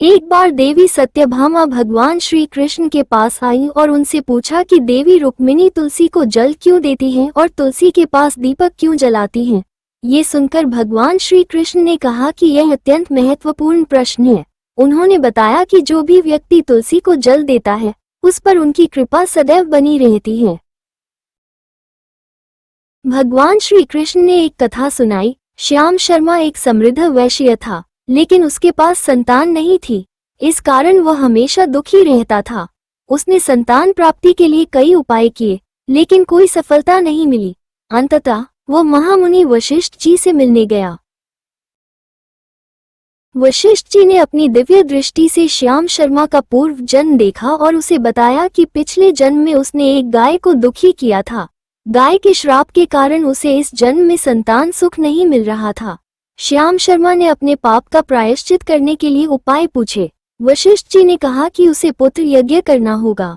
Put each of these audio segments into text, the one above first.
एक बार देवी सत्यभामा भगवान श्री कृष्ण के पास आई और उनसे पूछा कि देवी रुक्मिणी तुलसी को जल क्यों देती हैं और तुलसी के पास दीपक क्यों जलाती हैं। ये सुनकर भगवान श्री कृष्ण ने कहा कि यह अत्यंत महत्वपूर्ण प्रश्न है। उन्होंने बताया कि जो भी व्यक्ति तुलसी को जल देता है उस पर उनकी कृपा सदैव बनी रहती है। भगवान श्री कृष्ण ने एक कथा सुनाई। श्याम शर्मा एक समृद्ध वैश्य था, लेकिन उसके पास संतान नहीं थी। इस कारण वह हमेशा दुखी रहता था। उसने संतान प्राप्ति के लिए कई उपाय किए, लेकिन कोई सफलता नहीं मिली। अंततः वह महामुनि वशिष्ठ जी से मिलने गया। वशिष्ठ जी ने अपनी दिव्य दृष्टि से श्याम शर्मा का पूर्व जन्म देखा और उसे बताया कि पिछले जन्म में उसने एक गाय को दुखी किया था। गाय के श्राप के कारण उसे इस जन्म में संतान सुख नहीं मिल रहा था। श्याम शर्मा ने अपने पाप का प्रायश्चित करने के लिए उपाय पूछे। वशिष्ठ जी ने कहा कि उसे पुत्र यज्ञ करना होगा।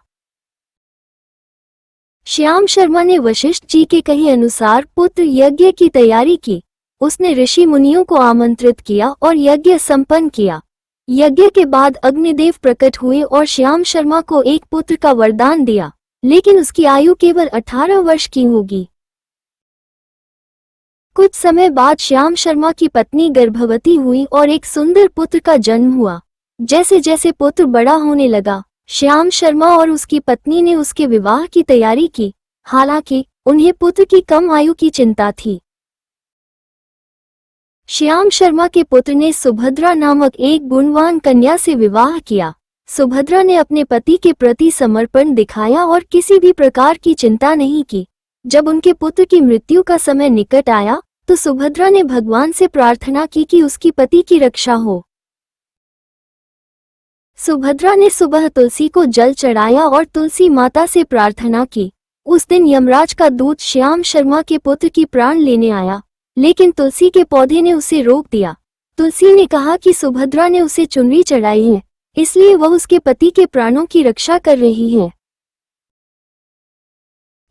श्याम शर्मा ने वशिष्ठ जी के कहे अनुसार पुत्र यज्ञ की तैयारी की। उसने ऋषि मुनियों को आमंत्रित किया और यज्ञ संपन्न किया। यज्ञ के बाद अग्निदेव प्रकट हुए और श्याम शर्मा को एक पुत्र का वरदान दिया, लेकिन उसकी आयु केवल 18 वर्ष की होगी। कुछ समय बाद श्याम शर्मा की पत्नी गर्भवती हुई और एक सुंदर पुत्र का जन्म हुआ। जैसे जैसे पुत्र बड़ा होने लगा, श्याम शर्मा और उसकी पत्नी ने उसके विवाह की तैयारी की। हालांकि उन्हें पुत्र की कम आयु की चिंता थी। श्याम शर्मा के पुत्र ने सुभद्रा नामक एक गुणवान कन्या से विवाह किया। सुभद्रा ने अपने पति के प्रति समर्पण दिखाया और किसी भी प्रकार की चिंता नहीं की। जब उनके पुत्र की मृत्यु का समय निकट आया तो सुभद्रा ने भगवान से प्रार्थना की कि उसकी पति की रक्षा हो। सुभद्रा ने सुबह तुलसी को जल चढ़ाया और तुलसी माता से प्रार्थना की। उस दिन यमराज का दूत श्याम शर्मा के पुत्र की प्राण लेने आया, लेकिन तुलसी के पौधे ने उसे रोक दिया। तुलसी ने कहा कि सुभद्रा ने उसे चुनरी चढ़ाई है, इसलिए वह उसके पति के प्राणों की रक्षा कर रही है।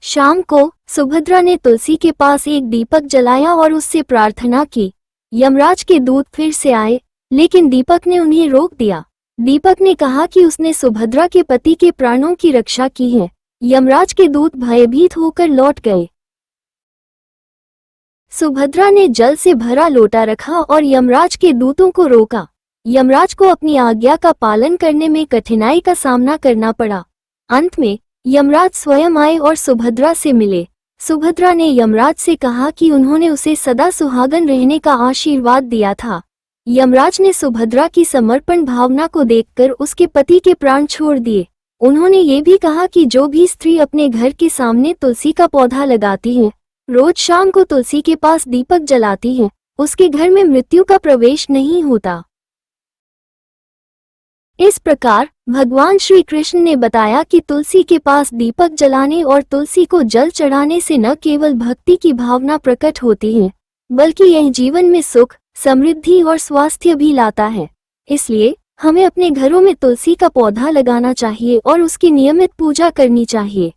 शाम को सुभद्रा ने तुलसी के पास एक दीपक जलाया और उससे प्रार्थना की। यमराज के दूत फिर से आए, लेकिन दीपक ने उन्हें रोक दिया। दीपक ने कहा कि उसने सुभद्रा के पति के प्राणों की रक्षा की है। यमराज के दूत भयभीत होकर लौट गए। सुभद्रा ने जल से भरा लोटा रखा और यमराज के दूतों को रोका। यमराज को अपनी आज्ञा का पालन करने में कठिनाई का सामना करना पड़ा। अंत में यमराज स्वयं आए और सुभद्रा से मिले। सुभद्रा ने यमराज से कहा कि उन्होंने उसे सदा सुहागन रहने का आशीर्वाद दिया था। यमराज ने सुभद्रा की समर्पण भावना को देखकर उसके पति के प्राण छोड़ दिए। उन्होंने ये भी कहा कि जो भी स्त्री अपने घर के सामने तुलसी का पौधा लगाती है, रोज शाम को तुलसी के पास दीपक जलाती है, उसके घर में मृत्यु का प्रवेश नहीं होता। इस प्रकार भगवान श्री कृष्ण ने बताया कि तुलसी के पास दीपक जलाने और तुलसी को जल चढ़ाने से न केवल भक्ति की भावना प्रकट होती है, बल्कि यह जीवन में सुख, समृद्धि और स्वास्थ्य भी लाता है। इसलिए हमें अपने घरों में तुलसी का पौधा लगाना चाहिए और उसकी नियमित पूजा करनी चाहिए।